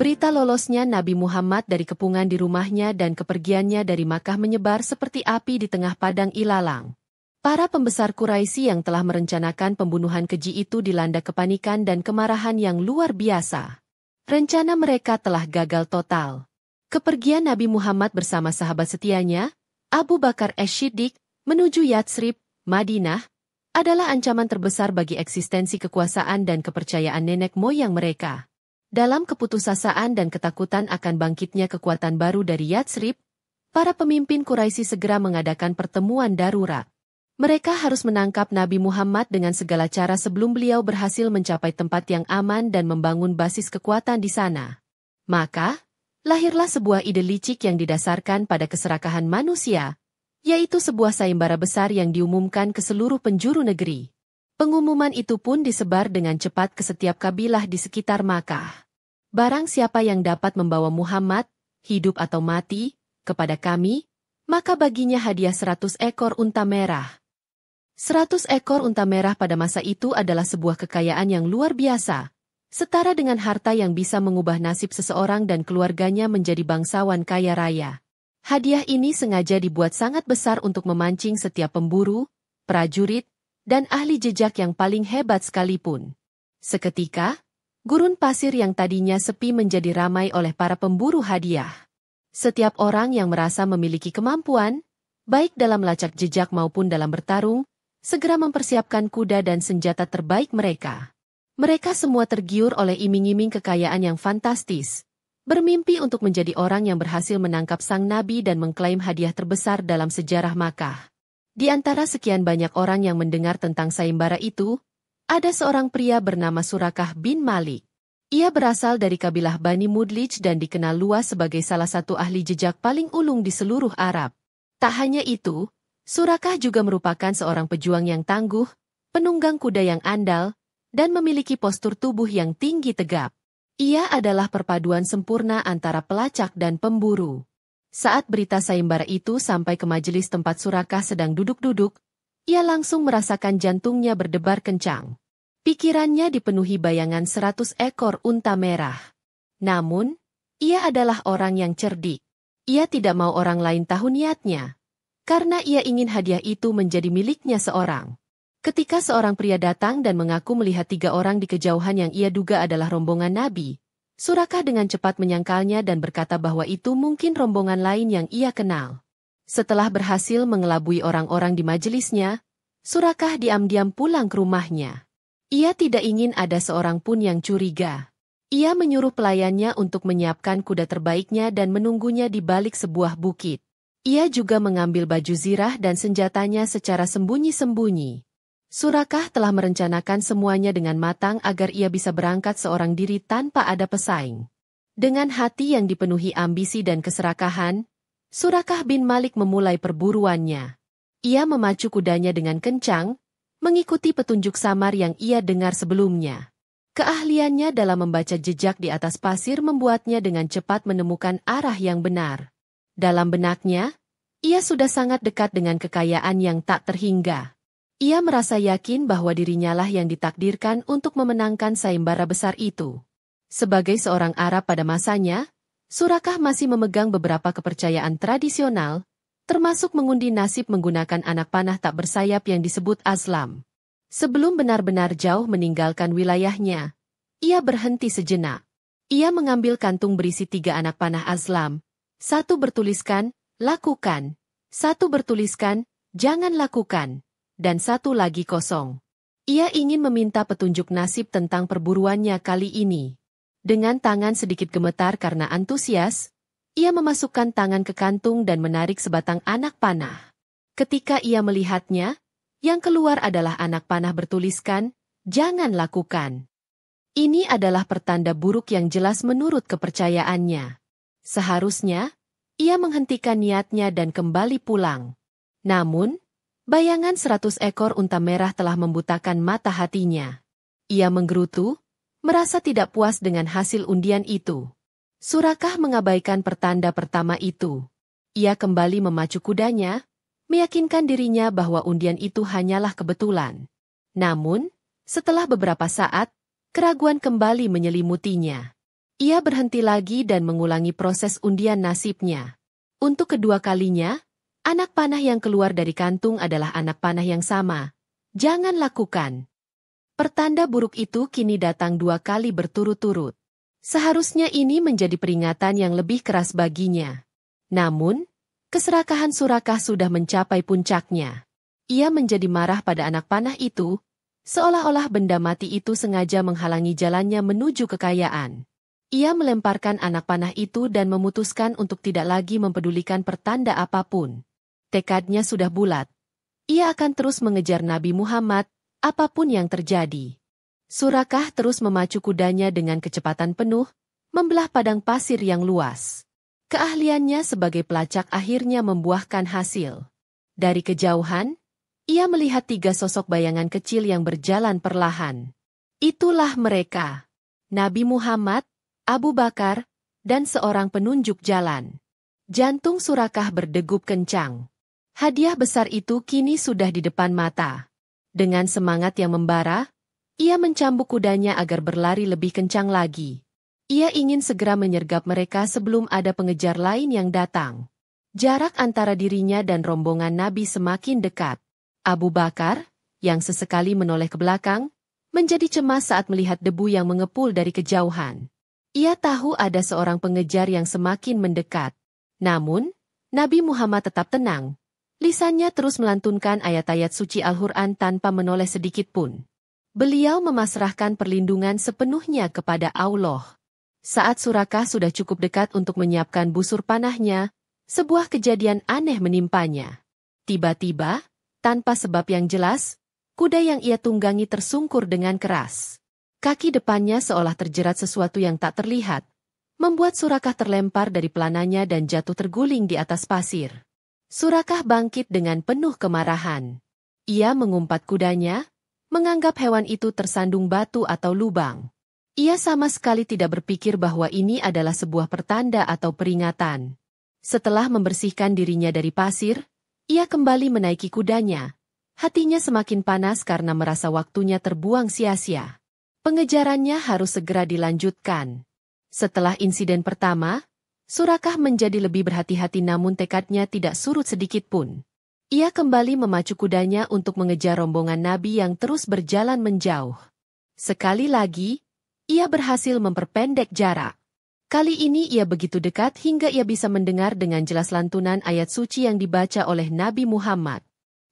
Berita lolosnya Nabi Muhammad dari kepungan di rumahnya dan kepergiannya dari Makkah menyebar seperti api di tengah padang ilalang. Para pembesar Quraisy yang telah merencanakan pembunuhan keji itu dilanda kepanikan dan kemarahan yang luar biasa. Rencana mereka telah gagal total. Kepergian Nabi Muhammad bersama sahabat setianya, Abu Bakar As-Siddiq, menuju Yatsrib, Madinah, adalah ancaman terbesar bagi eksistensi kekuasaan dan kepercayaan nenek moyang mereka. Dalam keputusasaan dan ketakutan akan bangkitnya kekuatan baru dari Yatsrib, para pemimpin Quraisy segera mengadakan pertemuan darurat. Mereka harus menangkap Nabi Muhammad dengan segala cara sebelum beliau berhasil mencapai tempat yang aman dan membangun basis kekuatan di sana. Maka, lahirlah sebuah ide licik yang didasarkan pada keserakahan manusia, yaitu sebuah sayembara besar yang diumumkan ke seluruh penjuru negeri. Pengumuman itu pun disebar dengan cepat ke setiap kabilah di sekitar Makkah. Barang siapa yang dapat membawa Muhammad, hidup atau mati, kepada kami, maka baginya hadiah 100 ekor unta merah. 100 ekor unta merah pada masa itu adalah sebuah kekayaan yang luar biasa, setara dengan harta yang bisa mengubah nasib seseorang dan keluarganya menjadi bangsawan kaya raya. Hadiah ini sengaja dibuat sangat besar untuk memancing setiap pemburu, prajurit, dan ahli jejak yang paling hebat sekalipun. Seketika, gurun pasir yang tadinya sepi menjadi ramai oleh para pemburu hadiah. Setiap orang yang merasa memiliki kemampuan, baik dalam lacak jejak maupun dalam bertarung, segera mempersiapkan kuda dan senjata terbaik mereka. Mereka semua tergiur oleh iming-iming kekayaan yang fantastis, bermimpi untuk menjadi orang yang berhasil menangkap sang nabi dan mengklaim hadiah terbesar dalam sejarah Makkah. Di antara sekian banyak orang yang mendengar tentang sayembara itu, ada seorang pria bernama Surakah bin Malik. Ia berasal dari kabilah Bani Mudlij dan dikenal luas sebagai salah satu ahli jejak paling ulung di seluruh Arab. Tak hanya itu, Surakah juga merupakan seorang pejuang yang tangguh, penunggang kuda yang andal, dan memiliki postur tubuh yang tinggi tegap. Ia adalah perpaduan sempurna antara pelacak dan pemburu. Saat berita sayembara itu sampai ke majelis tempat Surakah sedang duduk-duduk, ia langsung merasakan jantungnya berdebar kencang. Pikirannya dipenuhi bayangan 100 ekor unta merah. Namun, ia adalah orang yang cerdik. Ia tidak mau orang lain tahu niatnya, karena ia ingin hadiah itu menjadi miliknya seorang. Ketika seorang pria datang dan mengaku melihat 3 orang di kejauhan yang ia duga adalah rombongan Nabi, Surakah dengan cepat menyangkalnya dan berkata bahwa itu mungkin rombongan lain yang ia kenal. Setelah berhasil mengelabui orang-orang di majelisnya, Surakah diam-diam pulang ke rumahnya. Ia tidak ingin ada seorang pun yang curiga. Ia menyuruh pelayannya untuk menyiapkan kuda terbaiknya dan menunggunya di balik sebuah bukit. Ia juga mengambil baju zirah dan senjatanya secara sembunyi-sembunyi. Surakah telah merencanakan semuanya dengan matang agar ia bisa berangkat seorang diri tanpa ada pesaing. Dengan hati yang dipenuhi ambisi dan keserakahan, Surakah bin Malik memulai perburuannya. Ia memacu kudanya dengan kencang, mengikuti petunjuk samar yang ia dengar sebelumnya. Keahliannya dalam membaca jejak di atas pasir membuatnya dengan cepat menemukan arah yang benar. Dalam benaknya, ia sudah sangat dekat dengan kekayaan yang tak terhingga. Ia merasa yakin bahwa dirinya lah yang ditakdirkan untuk memenangkan sayembara besar itu. Sebagai seorang Arab pada masanya, Surakah masih memegang beberapa kepercayaan tradisional, termasuk mengundi nasib menggunakan anak panah tak bersayap yang disebut azlam. Sebelum benar-benar jauh meninggalkan wilayahnya, ia berhenti sejenak. Ia mengambil kantung berisi 3 anak panah azlam. 1 bertuliskan, lakukan. 1 bertuliskan, jangan lakukan. Dan 1 lagi kosong. Ia ingin meminta petunjuk nasib tentang perburuannya kali ini. Dengan tangan sedikit gemetar karena antusias, ia memasukkan tangan ke kantung dan menarik sebatang anak panah. Ketika ia melihatnya, yang keluar adalah anak panah bertuliskan, jangan lakukan. Ini adalah pertanda buruk yang jelas menurut kepercayaannya. Seharusnya, ia menghentikan niatnya dan kembali pulang. Namun, bayangan 100 ekor unta merah telah membutakan mata hatinya. Ia menggerutu, merasa tidak puas dengan hasil undian itu. Surakah mengabaikan pertanda pertama itu. Ia kembali memacu kudanya, meyakinkan dirinya bahwa undian itu hanyalah kebetulan. Namun, setelah beberapa saat, keraguan kembali menyelimutinya. Ia berhenti lagi dan mengulangi proses undian nasibnya. Untuk kedua kalinya, anak panah yang keluar dari kantung adalah anak panah yang sama. Jangan lakukan. Pertanda buruk itu kini datang 2 kali berturut-turut. Seharusnya ini menjadi peringatan yang lebih keras baginya. Namun, keserakahan Surakah sudah mencapai puncaknya. Ia menjadi marah pada anak panah itu, seolah-olah benda mati itu sengaja menghalangi jalannya menuju kekayaan. Ia melemparkan anak panah itu dan memutuskan untuk tidak lagi mempedulikan pertanda apapun. Tekadnya sudah bulat. Ia akan terus mengejar Nabi Muhammad, apapun yang terjadi. Surakah terus memacu kudanya dengan kecepatan penuh, membelah padang pasir yang luas. Keahliannya sebagai pelacak akhirnya membuahkan hasil. Dari kejauhan, ia melihat 3 sosok bayangan kecil yang berjalan perlahan. Itulah mereka. Nabi Muhammad, Abu Bakar, dan seorang penunjuk jalan. Jantung Surakah berdegup kencang. Hadiah besar itu kini sudah di depan mata. Dengan semangat yang membara, ia mencambuk kudanya agar berlari lebih kencang lagi. Ia ingin segera menyergap mereka sebelum ada pengejar lain yang datang. Jarak antara dirinya dan rombongan Nabi semakin dekat. Abu Bakar, yang sesekali menoleh ke belakang, menjadi cemas saat melihat debu yang mengepul dari kejauhan. Ia tahu ada seorang pengejar yang semakin mendekat. Namun, Nabi Muhammad tetap tenang. Lisannya terus melantunkan ayat-ayat suci Al-Quran tanpa menoleh sedikit pun. Beliau memasrahkan perlindungan sepenuhnya kepada Allah. Saat Surakah sudah cukup dekat untuk menyiapkan busur panahnya, sebuah kejadian aneh menimpanya. Tiba-tiba, tanpa sebab yang jelas, kuda yang ia tunggangi tersungkur dengan keras. Kaki depannya seolah terjerat sesuatu yang tak terlihat, membuat Surakah terlempar dari pelananya dan jatuh terguling di atas pasir. Surakah bangkit dengan penuh kemarahan. Ia mengumpat kudanya, menganggap hewan itu tersandung batu atau lubang. Ia sama sekali tidak berpikir bahwa ini adalah sebuah pertanda atau peringatan. Setelah membersihkan dirinya dari pasir, ia kembali menaiki kudanya. Hatinya semakin panas karena merasa waktunya terbuang sia-sia. Pengejarannya harus segera dilanjutkan. Setelah insiden pertama, Surakah menjadi lebih berhati-hati namun tekadnya tidak surut sedikit pun. Ia kembali memacu kudanya untuk mengejar rombongan Nabi yang terus berjalan menjauh. Sekali lagi, ia berhasil memperpendek jarak. Kali ini ia begitu dekat hingga ia bisa mendengar dengan jelas lantunan ayat suci yang dibaca oleh Nabi Muhammad.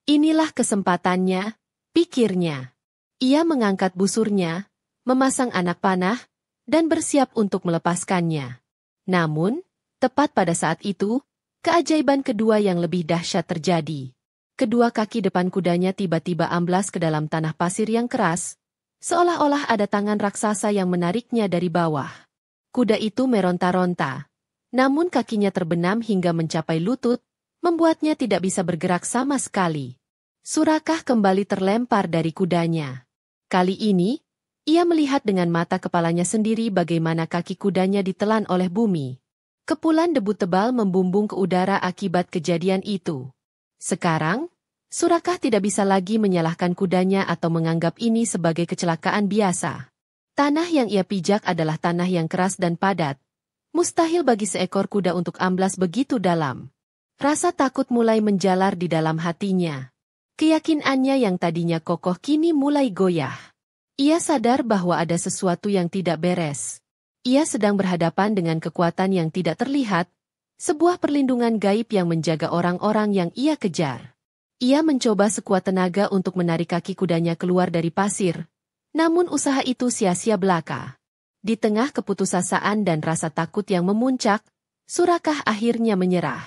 Inilah kesempatannya, pikirnya. Ia mengangkat busurnya, memasang anak panah, dan bersiap untuk melepaskannya. Namun, tepat pada saat itu, keajaiban kedua yang lebih dahsyat terjadi. Kedua kaki depan kudanya tiba-tiba amblas ke dalam tanah pasir yang keras, seolah-olah ada tangan raksasa yang menariknya dari bawah. Kuda itu meronta-ronta, namun kakinya terbenam hingga mencapai lutut, membuatnya tidak bisa bergerak sama sekali. Surakah kembali terlempar dari kudanya. Kali ini, ia melihat dengan mata kepalanya sendiri bagaimana kaki kudanya ditelan oleh bumi. Kepulan debu tebal membumbung ke udara akibat kejadian itu. Sekarang, Surakah tidak bisa lagi menyalahkan kudanya atau menganggap ini sebagai kecelakaan biasa. Tanah yang ia pijak adalah tanah yang keras dan padat. Mustahil bagi seekor kuda untuk amblas begitu dalam. Rasa takut mulai menjalar di dalam hatinya. Keyakinannya yang tadinya kokoh kini mulai goyah. Ia sadar bahwa ada sesuatu yang tidak beres. Ia sedang berhadapan dengan kekuatan yang tidak terlihat, sebuah perlindungan gaib yang menjaga orang-orang yang ia kejar. Ia mencoba sekuat tenaga untuk menarik kaki kudanya keluar dari pasir, namun usaha itu sia-sia belaka. Di tengah keputusasaan dan rasa takut yang memuncak, Surakah akhirnya menyerah.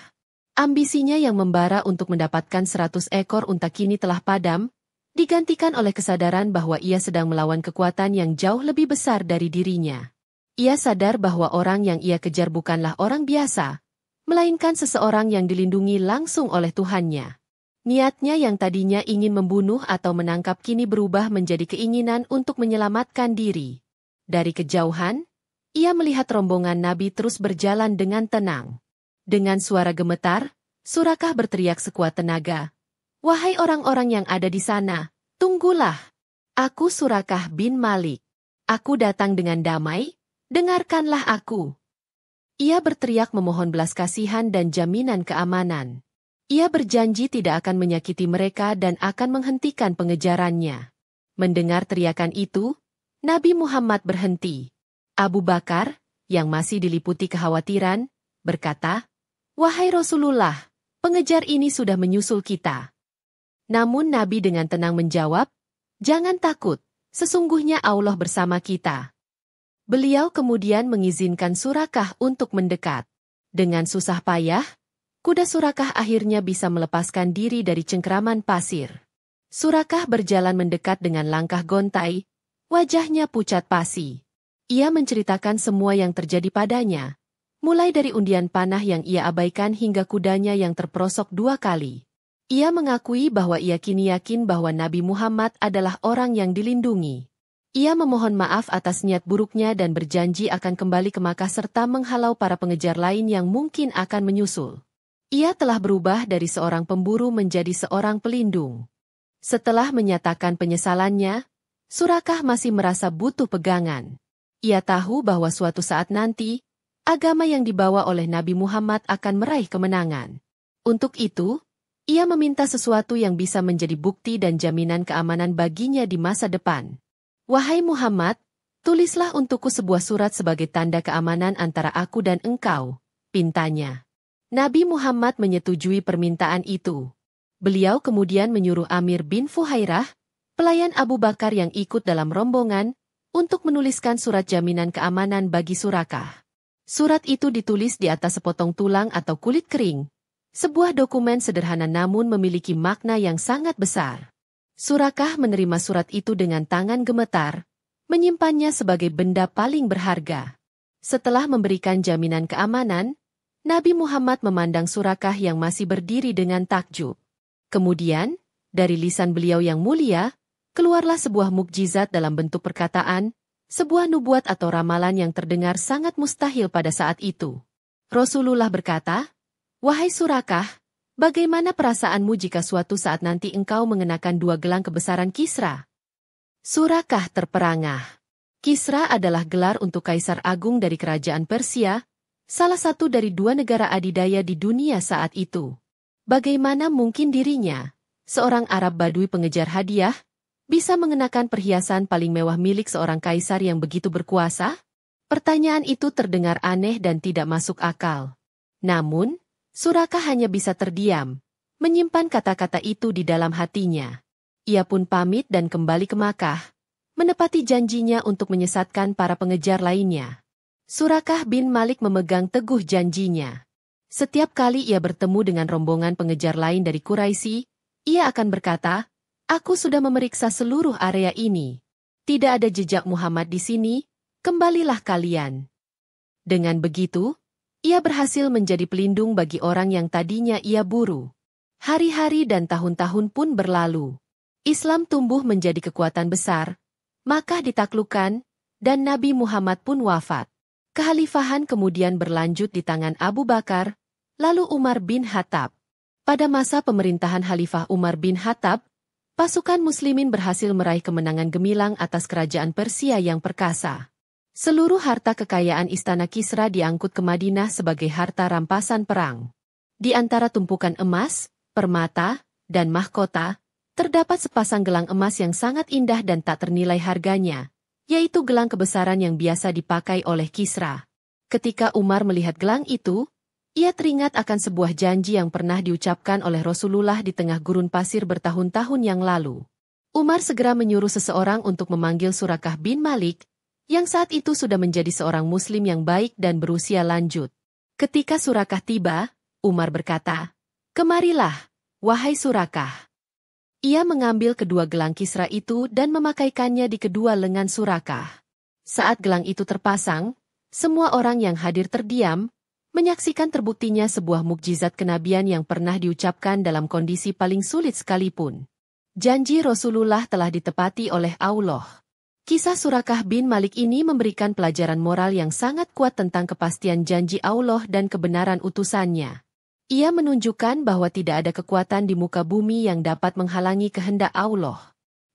Ambisinya yang membara untuk mendapatkan 100 ekor unta kini telah padam, digantikan oleh kesadaran bahwa ia sedang melawan kekuatan yang jauh lebih besar dari dirinya. Ia sadar bahwa orang yang ia kejar bukanlah orang biasa, melainkan seseorang yang dilindungi langsung oleh Tuhannya. Niatnya yang tadinya ingin membunuh atau menangkap kini berubah menjadi keinginan untuk menyelamatkan diri. Dari kejauhan, ia melihat rombongan Nabi terus berjalan dengan tenang. Dengan suara gemetar, Surakah berteriak sekuat tenaga, "Wahai orang-orang yang ada di sana, tunggulah. Aku Surakah bin Malik. Aku datang dengan damai, dengarkanlah aku. Ia berteriak memohon belas kasihan dan jaminan keamanan. Ia berjanji tidak akan menyakiti mereka dan akan menghentikan pengejarannya. Mendengar teriakan itu, Nabi Muhammad berhenti. Abu Bakar, yang masih diliputi kekhawatiran, berkata, "Wahai Rasulullah, pengejar ini sudah menyusul kita." Namun Nabi dengan tenang menjawab, "Jangan takut, sesungguhnya Allah bersama kita." Beliau kemudian mengizinkan Surakah untuk mendekat. Dengan susah payah, kuda Surakah akhirnya bisa melepaskan diri dari cengkeraman pasir. Surakah berjalan mendekat dengan langkah gontai, wajahnya pucat pasi. Ia menceritakan semua yang terjadi padanya, mulai dari undian panah yang ia abaikan hingga kudanya yang terperosok 2 kali. Ia mengakui bahwa ia kini yakin bahwa Nabi Muhammad adalah orang yang dilindungi. Ia memohon maaf atas niat buruknya dan berjanji akan kembali ke Makkah serta menghalau para pengejar lain yang mungkin akan menyusul. Ia telah berubah dari seorang pemburu menjadi seorang pelindung. Setelah menyatakan penyesalannya, Surakah masih merasa butuh pegangan. Ia tahu bahwa suatu saat nanti, agama yang dibawa oleh Nabi Muhammad akan meraih kemenangan. Untuk itu, ia meminta sesuatu yang bisa menjadi bukti dan jaminan keamanan baginya di masa depan. "Wahai Muhammad, tulislah untukku sebuah surat sebagai tanda keamanan antara aku dan engkau," pintanya. Nabi Muhammad menyetujui permintaan itu. Beliau kemudian menyuruh Amir bin Fuhairah, pelayan Abu Bakar yang ikut dalam rombongan, untuk menuliskan surat jaminan keamanan bagi Surakah. Surat itu ditulis di atas sepotong tulang atau kulit kering. Sebuah dokumen sederhana namun memiliki makna yang sangat besar. Surakah menerima surat itu dengan tangan gemetar, menyimpannya sebagai benda paling berharga. Setelah memberikan jaminan keamanan, Nabi Muhammad memandang Surakah yang masih berdiri dengan takjub. Kemudian, dari lisan beliau yang mulia, keluarlah sebuah mukjizat dalam bentuk perkataan, sebuah nubuat atau ramalan yang terdengar sangat mustahil pada saat itu. Rasulullah berkata, "Wahai Surakah, bagaimana perasaanmu jika suatu saat nanti engkau mengenakan 2 gelang kebesaran Kisra?" Surakah terperangah. Kisra adalah gelar untuk Kaisar Agung dari Kerajaan Persia, salah satu dari 2 negara adidaya di dunia saat itu. Bagaimana mungkin dirinya, seorang Arab Badui pengejar hadiah, bisa mengenakan perhiasan paling mewah milik seorang kaisar yang begitu berkuasa? Pertanyaan itu terdengar aneh dan tidak masuk akal. Namun, Surakah hanya bisa terdiam, menyimpan kata-kata itu di dalam hatinya. Ia pun pamit dan kembali ke Makkah, menepati janjinya untuk menyesatkan para pengejar lainnya. Surakah bin Malik memegang teguh janjinya. Setiap kali ia bertemu dengan rombongan pengejar lain dari Quraisy, ia akan berkata, "Aku sudah memeriksa seluruh area ini. Tidak ada jejak Muhammad di sini, kembalilah kalian." Dengan begitu, ia berhasil menjadi pelindung bagi orang yang tadinya ia buru. Hari-hari dan tahun-tahun pun berlalu. Islam tumbuh menjadi kekuatan besar, Makkah ditaklukkan, dan Nabi Muhammad pun wafat. Kekhalifahan kemudian berlanjut di tangan Abu Bakar, lalu Umar bin Khattab. Pada masa pemerintahan Khalifah Umar bin Khattab, pasukan muslimin berhasil meraih kemenangan gemilang atas kerajaan Persia yang perkasa. Seluruh harta kekayaan istana Kisra diangkut ke Madinah sebagai harta rampasan perang. Di antara tumpukan emas, permata, dan mahkota, terdapat sepasang gelang emas yang sangat indah dan tak ternilai harganya, yaitu gelang kebesaran yang biasa dipakai oleh Kisra. Ketika Umar melihat gelang itu, ia teringat akan sebuah janji yang pernah diucapkan oleh Rasulullah di tengah gurun pasir bertahun-tahun yang lalu. Umar segera menyuruh seseorang untuk memanggil Surakah bin Malik, yang saat itu sudah menjadi seorang muslim yang baik dan berusia lanjut. Ketika Surakah tiba, Umar berkata, "Kemarilah, wahai Surakah." Ia mengambil kedua gelang Kisra itu dan memakaikannya di kedua lengan Surakah. Saat gelang itu terpasang, semua orang yang hadir terdiam, menyaksikan terbuktinya sebuah mukjizat kenabian yang pernah diucapkan dalam kondisi paling sulit sekalipun. Janji Rasulullah telah ditepati oleh Allah. Kisah Surakah bin Malik ini memberikan pelajaran moral yang sangat kuat tentang kepastian janji Allah dan kebenaran utusannya. Ia menunjukkan bahwa tidak ada kekuatan di muka bumi yang dapat menghalangi kehendak Allah.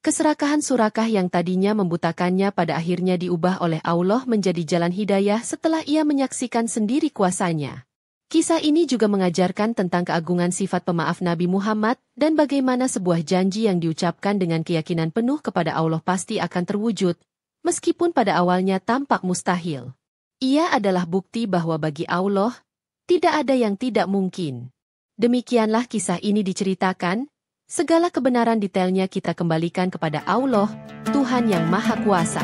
Keserakahan Surakah yang tadinya membutakannya pada akhirnya diubah oleh Allah menjadi jalan hidayah setelah ia menyaksikan sendiri kuasanya. Kisah ini juga mengajarkan tentang keagungan sifat pemaaf Nabi Muhammad dan bagaimana sebuah janji yang diucapkan dengan keyakinan penuh kepada Allah pasti akan terwujud, meskipun pada awalnya tampak mustahil. Ia adalah bukti bahwa bagi Allah, tidak ada yang tidak mungkin. Demikianlah kisah ini diceritakan, segala kebenaran detailnya kita kembalikan kepada Allah, Tuhan yang Maha Kuasa.